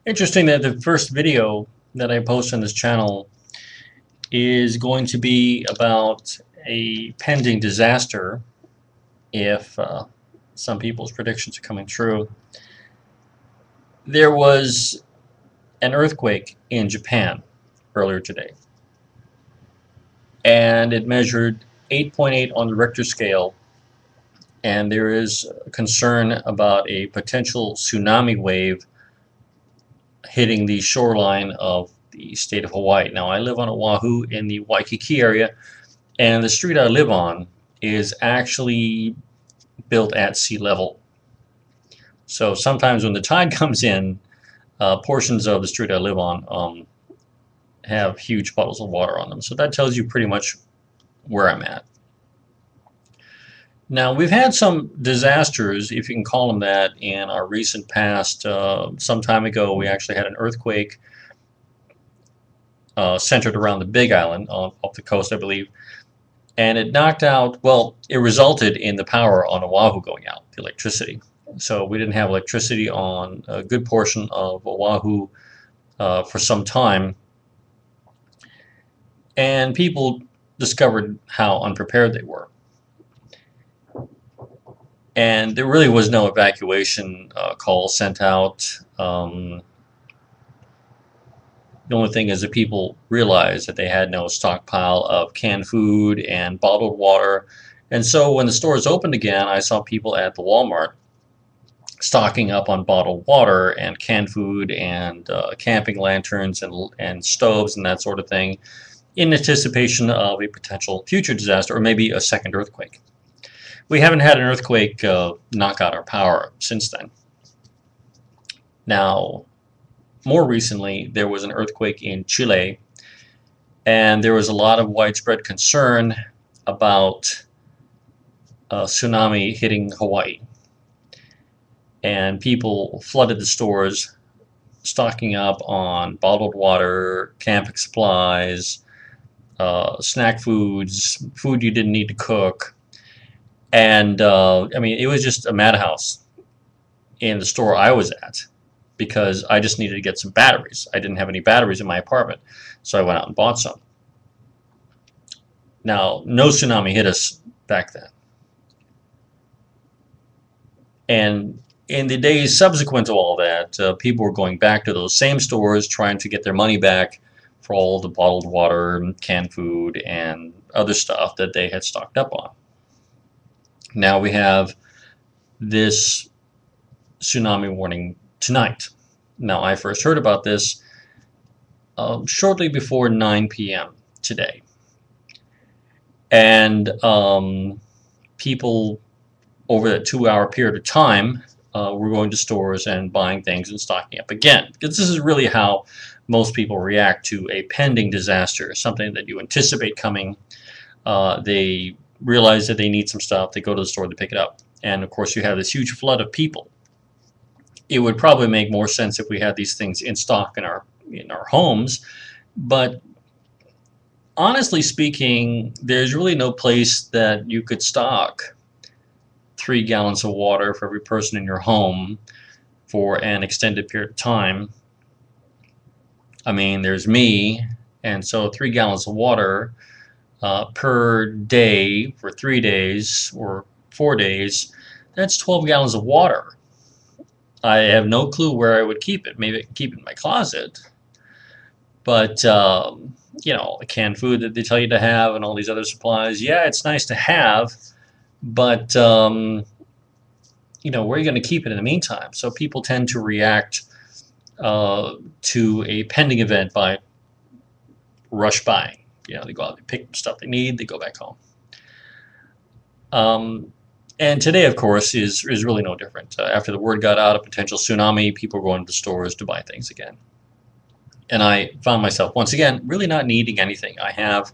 Interesting that the first video that I post on this channel is going to be about a pending disaster if some people's predictions are coming true. There was an earthquake in Japan earlier today, and it measured 8.8 on the Richter scale, and there is concern about a potential tsunami wave hitting the shoreline of the state of Hawaii. Now, I live on Oahu in the Waikiki area, and the street I live on is actually built at sea level. So sometimes when the tide comes in, portions of the street I live on have huge puddles of water on them. So that tells you pretty much where I'm at. Now, we've had some disasters, if you can call them that, in our recent past. Some time ago, we actually had an earthquake centered around the Big Island off the coast, I believe. And it knocked out, well, it resulted in the power on Oahu going out, the electricity. So we didn't have electricity on a good portion of Oahu for some time. And people discovered how unprepared they were. And there really was no evacuation call sent out. The only thing is that people realized that they had no stockpile of canned food and bottled water. And so when the stores opened again, I saw people at the Walmart stocking up on bottled water and canned food and camping lanterns and stoves and that sort of thing in anticipation of a potential future disaster or maybe a second earthquake. We haven't had an earthquake knock out our power since then. Now, more recently, there was an earthquake in Chile, and there was a lot of widespread concern about a tsunami hitting Hawaii. And people flooded the stores, stocking up on bottled water, camping supplies, snack foods, food you didn't need to cook. And I mean, it was just a madhouse in the store I was at because I just needed to get some batteries. I didn't have any batteries in my apartment, so I went out and bought some. Now, no tsunami hit us back then. And in the days subsequent to all that, people were going back to those same stores trying to get their money back for all the bottled water, canned food, and other stuff that they had stocked up on. Now we have this tsunami warning tonight. Now, I first heard about this shortly before 9 p.m. today. And people over that 2-hour period of time were going to stores and buying things and stocking up again. Because this is really how most people react to a pending disaster, something that you anticipate coming. They realize that they need some stuff, they go to the store to pick it up. And of course you have this huge flood of people. It would probably make more sense if we had these things in stock in our homes, but honestly speaking, there's really no place that you could stock 3 gallons of water for every person in your home for an extended period of time. I mean, there's me, and so 3 gallons of water per day for 3 days or 4 days, that's 12 gallons of water. I have no clue where I would keep it. Maybe I can keep it in my closet. But, you know, the canned food that they tell you to have and all these other supplies, yeah, it's nice to have, but, you know, where are you going to keep it in the meantime? So people tend to react to a pending event by rush buying. You know, they go out, they pick stuff they need, they go back home. And today, of course, is really no different. After the word got out of potential tsunami, people were going to the stores to buy things again. And I found myself, once again, really not needing anything. I have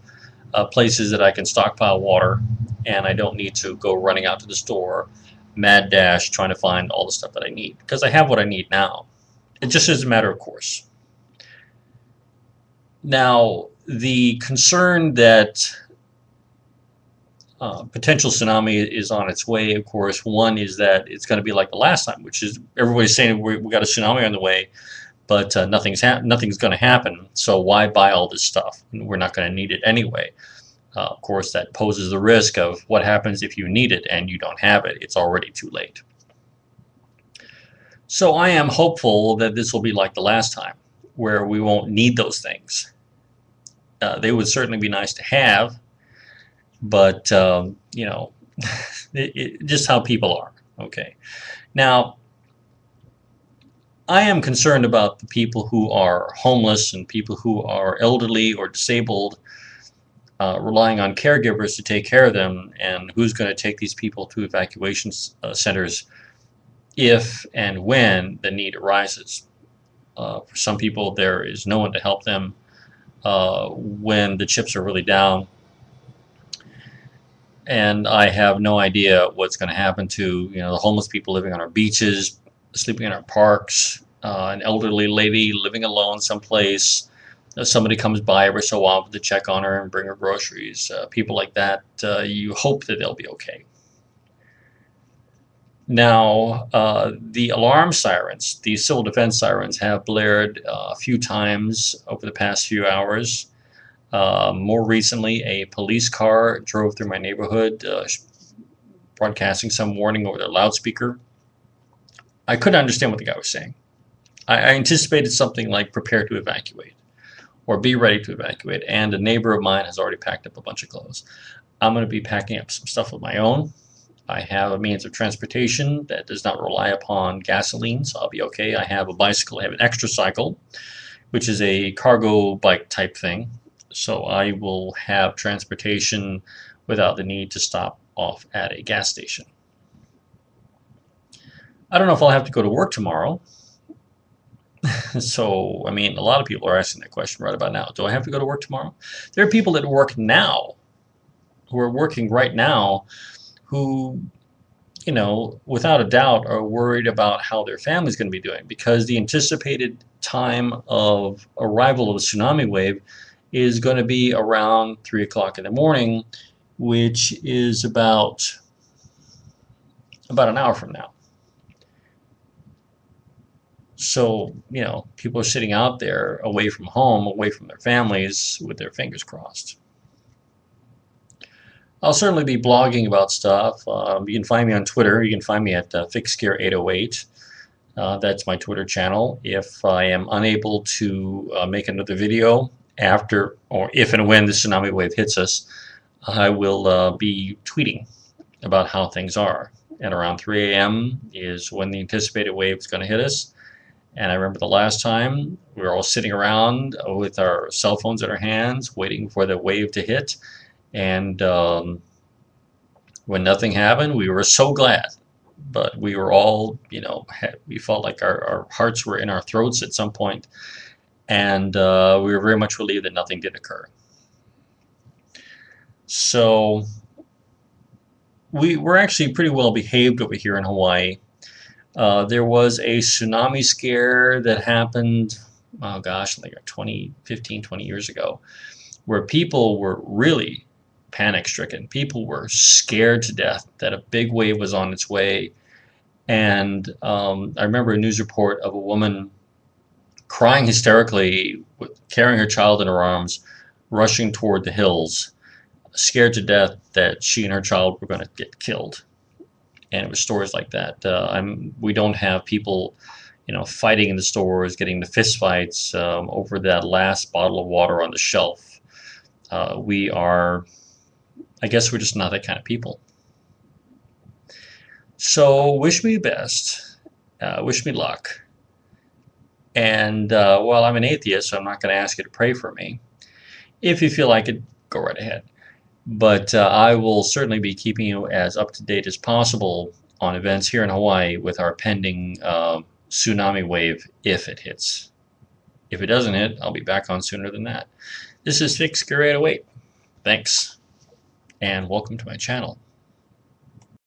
places that I can stockpile water, and I don't need to go running out to the store, mad dash, trying to find all the stuff that I need, because I have what I need now. It just is a matter of course. Now, the concern that potential tsunami is on its way, of course, one is that it's going to be like the last time, which is everybody's saying we got a tsunami on the way, but nothing's going to happen. So why buy all this stuff? We're not going to need it anyway. Of course, that poses the risk of what happens if you need it and you don't have it. It's already too late. So I am hopeful that this will be like the last time, where we won't need those things. They would certainly be nice to have, but you know, just how people are. Okay. Now, I am concerned about the people who are homeless and people who are elderly or disabled, relying on caregivers to take care of them, and who's going to take these people to evacuation centers if and when the need arises. For some people, there is no one to help them when the chips are really down. And I have no idea what's going to happen to, the homeless people living on our beaches, sleeping in our parks, an elderly lady living alone someplace. Somebody comes by every so often to check on her and bring her groceries. People like that, you hope that they'll be okay. Now, the alarm sirens, the civil defense sirens, have blared a few times over the past few hours. More recently, a police car drove through my neighborhood, broadcasting some warning over their loudspeaker. I couldn't understand what the guy was saying. I anticipated something like prepare to evacuate or be ready to evacuate, and a neighbor of mine has already packed up a bunch of clothes. I'm going to be packing up some stuff of my own. I have a means of transportation that does not rely upon gasoline, so I'll be okay. I have a bicycle. I have an extra cycle, which is a cargo bike type thing. So I will have transportation without the need to stop off at a gas station. I don't know if I'll have to go to work tomorrow. So, I mean, a lot of people are asking that question right about now. Do I have to go to work tomorrow? There are people that work now, who are working right now, who, without a doubt are worried about how their family's going to be doing, because the anticipated time of arrival of the tsunami wave is going to be around 3 o'clock in the morning, which is about an hour from now. So, people are sitting out there away from home, away from their families, with their fingers crossed. I'll certainly be blogging about stuff. You can find me on Twitter. You can find me at FixGear808. That's my Twitter channel. If I am unable to make another video after, or if and when the tsunami wave hits us, I will be tweeting about how things are. And around 3 a.m. is when the anticipated wave is going to hit us. And I remember the last time we were all sitting around with our cell phones in our hands, waiting for the wave to hit. And when nothing happened, we were so glad. But we were all, we felt like our hearts were in our throats at some point. And we were very much relieved that nothing did occur. So we were actually pretty well behaved over here in Hawaii. There was a tsunami scare that happened, oh gosh, like 15, 20 years ago, where people were really panic-stricken. People were scared to death that a big wave was on its way. And I remember a news report of a woman crying hysterically, carrying her child in her arms, rushing toward the hills, scared to death that she and her child were going to get killed. And it was stories like that. We don't have people, fighting in the stores, getting into fistfights over that last bottle of water on the shelf. I guess we're just not that kind of people. So wish me the best. Wish me luck. And well, I'm an atheist, so I'm not going to ask you to pray for me. If you feel like it, go right ahead. But I will certainly be keeping you as up to date as possible on events here in Hawaii with our pending tsunami wave if it hits. If it doesn't hit, I'll be back on sooner than that. This is FixGear808. Thanks, and welcome to my channel.